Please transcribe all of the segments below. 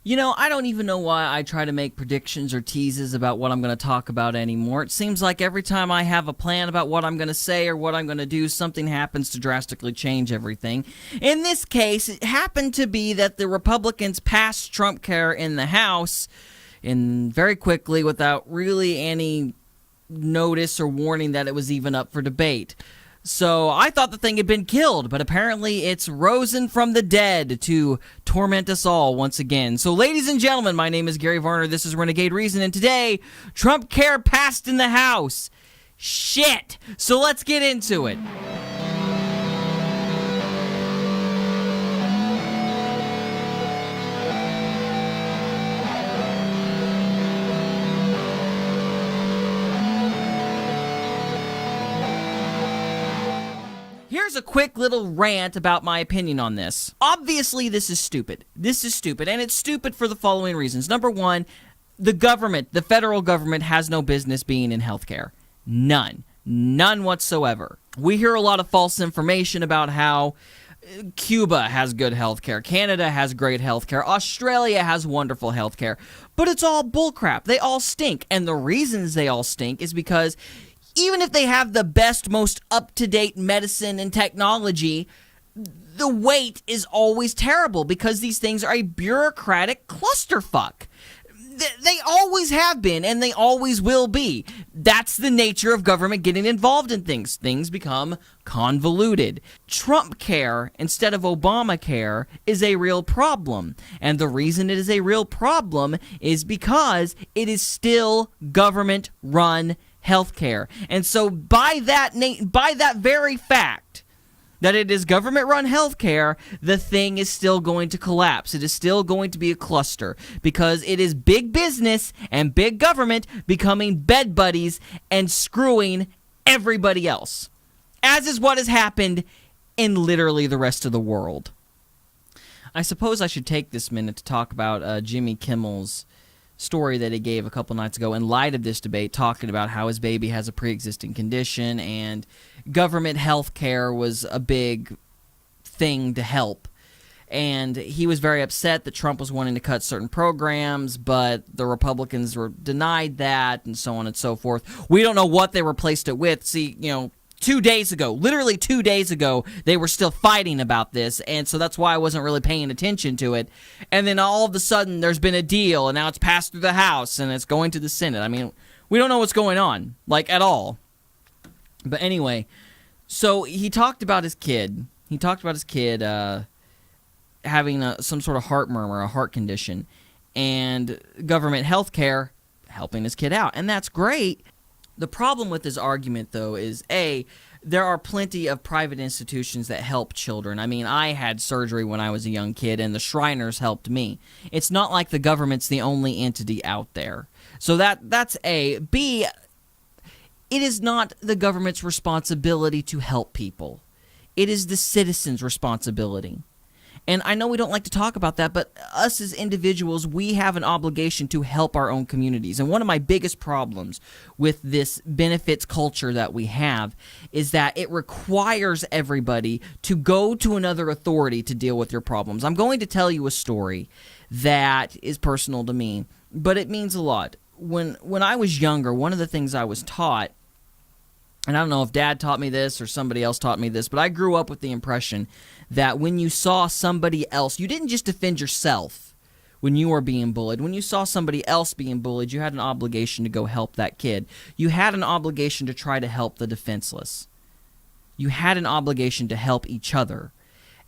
You know, I don't even know why I try to make predictions or teases about what I'm going to talk about anymore. It seems like every time I have a plan about what I'm going to say or what I'm going to do, something happens to drastically change everything. In this case, it happened to be that the Republicans passed Trumpcare in the House very quickly without really any notice or warning that it was even up for debate. So I thought the thing had been killed, but apparently it's risen from the dead to torment us all once again. So ladies and gentlemen, my name is Gary Varner, this is Renegade Reason, and today, Trumpcare passed in the House. Shit! So let's get into it. Here's a quick little rant about my opinion on this. Obviously, this is stupid. This is stupid, and it's stupid for the following reasons. Number one, the federal government has no business being in healthcare. None. None whatsoever. We hear a lot of false information about how Cuba has good healthcare, Canada has great healthcare, Australia has wonderful healthcare, but it's all bullcrap. They all stink, and the reasons they all stink is because even if they have the best, most up-to-date medicine and technology, the wait is always terrible because these things are a bureaucratic clusterfuck. They always have been, and they always will be. That's the nature of government getting involved in things. Things become convoluted. Trumpcare instead of Obamacare is a real problem. And the reason it is a real problem is because it is still government-run healthcare. And so by that very fact that it is government-run healthcare, the thing is still going to collapse. It is still going to be a cluster because it is big business and big government becoming bed buddies and screwing everybody else, as is what has happened in literally the rest of the world. I suppose I should take this minute to talk about Jimmy Kimmel's story that he gave a couple nights ago in light of this debate, talking about how his baby has a pre-existing condition and government health care was a big thing to help. And he was very upset that Trump was wanting to cut certain programs, but the Republicans were denied that and so on and so forth. We don't know what they replaced it with. See, 2 days ago, literally 2 days ago, they were still fighting about this, and so that's why I wasn't really paying attention to it. And then all of a sudden, there's been a deal, and now it's passed through the House, and it's going to the Senate. I mean, we don't know what's going on, at all. But anyway, so he talked about his kid. He talked about his kid having some sort of heart murmur, a heart condition, and government health care helping his kid out, and that's great. The problem with this argument, though, is, A, there are plenty of private institutions that help children. I mean, I had surgery when I was a young kid, and the Shriners helped me. It's not like the government's the only entity out there. So that's A. B, it is not the government's responsibility to help people. It is the citizens' responsibility. And I know we don't like to talk about that, but us as individuals, we have an obligation to help our own communities. And one of my biggest problems with this benefits culture that we have is that it requires everybody to go to another authority to deal with your problems. I'm going to tell you a story that is personal to me, but it means a lot. When I was younger, one of the things I was taught, and I don't know if Dad taught me this or somebody else taught me this, but I grew up with the impression that when you saw somebody else, you didn't just defend yourself when you were being bullied. When you saw somebody else being bullied, you had an obligation to go help that kid. You had an obligation to try to help the defenseless. You had an obligation to help each other.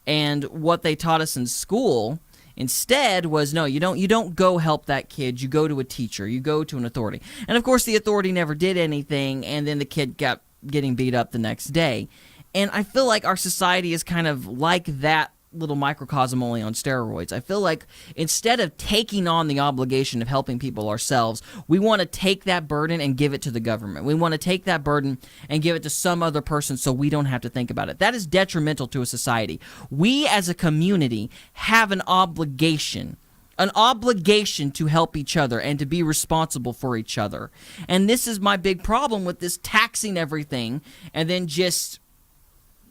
And what they taught us in school instead was, no, you don't go help that kid. You go to a teacher. You go to an authority. And of course, the authority never did anything, and then the kid kept getting beat up the next day. And I feel like our society is kind of like that little microcosm only on steroids. I feel like instead of taking on the obligation of helping people ourselves, we want to take that burden and give it to the government. We want to take that burden and give it to some other person so we don't have to think about it. That is detrimental to a society. We as a community have an obligation to help each other and to be responsible for each other. And this is my big problem with this taxing everything and then just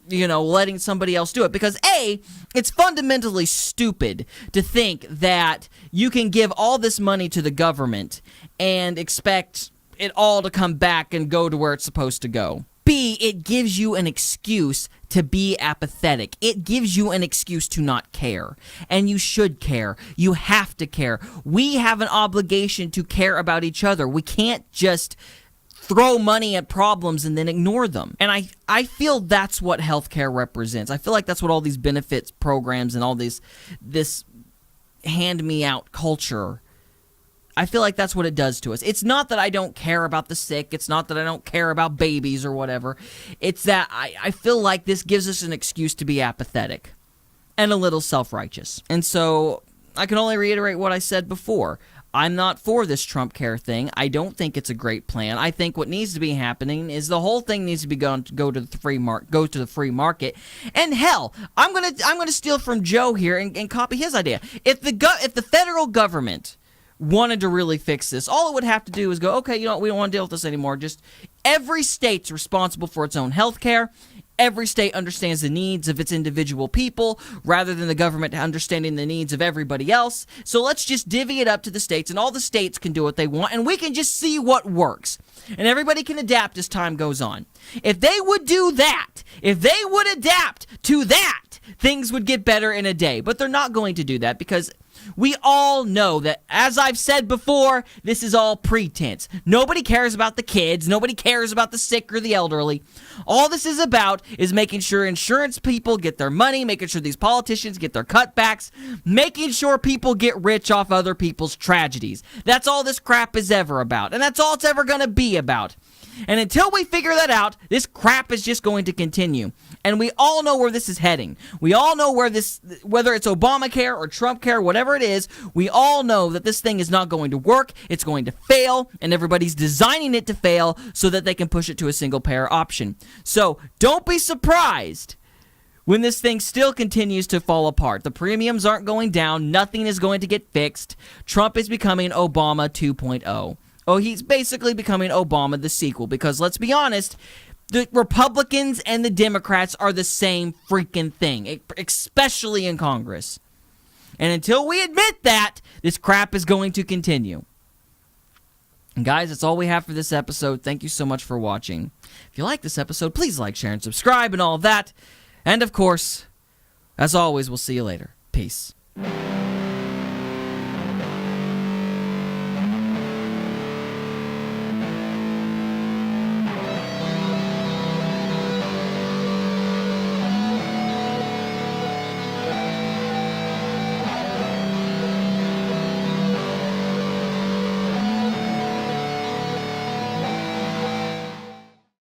letting somebody else do it. Because A, it's fundamentally stupid to think that you can give all this money to the government and expect it all to come back and go to where it's supposed to go. B, it gives you an excuse to be apathetic. It gives you an excuse to not care. And you should care. You have to care. We have an obligation to care about each other. We can't just throw money at problems and then ignore them. And I feel that's what healthcare represents. I feel like that's what all these benefits programs and all this hand-me-out culture, I feel like that's what it does to us. It's not that I don't care about the sick. It's not that I don't care about babies or whatever. It's that I feel like this gives us an excuse to be apathetic and a little self-righteous. And so I can only reiterate what I said before. I'm not for this Trumpcare thing. I don't think it's a great plan. I think what needs to be happening is the whole thing needs to be go to the free market. And hell, I'm gonna steal from Joe here and copy his idea. If the federal government wanted to really fix this, all it would have to do is go, okay, we don't want to deal with this anymore. Just every state's responsible for its own health care. Every state understands the needs of its individual people rather than the government understanding the needs of everybody else. So let's just divvy it up to the states, and all the states can do what they want, and we can just see what works. And everybody can adapt as time goes on. If they would do that, if they would adapt to that, things would get better in a day. But they're not going to do that because we all know that, as I've said before, this is all pretense. Nobody cares about the kids. Nobody cares about the sick or the elderly. All this is about is making sure insurance people get their money, making sure these politicians get their cutbacks, making sure people get rich off other people's tragedies. That's all this crap is ever about, and that's all it's ever going to be about. And until we figure that out, this crap is just going to continue. And we all know where this is heading. We all know whether it's Obamacare or Trumpcare, whatever it is, we all know that this thing is not going to work. It's going to fail, and everybody's designing it to fail so that they can push it to a single-payer option. So don't be surprised when this thing still continues to fall apart. The premiums aren't going down. Nothing is going to get fixed. Trump is becoming Obama 2.0. Oh, he's basically becoming Obama the sequel, because let's be honest, the Republicans and the Democrats are the same freaking thing, especially in Congress. And until we admit that, this crap is going to continue. And guys, that's all we have for this episode. Thank you so much for watching. If you like this episode, please like, share, and subscribe and all of that. And of course, as always, we'll see you later. Peace.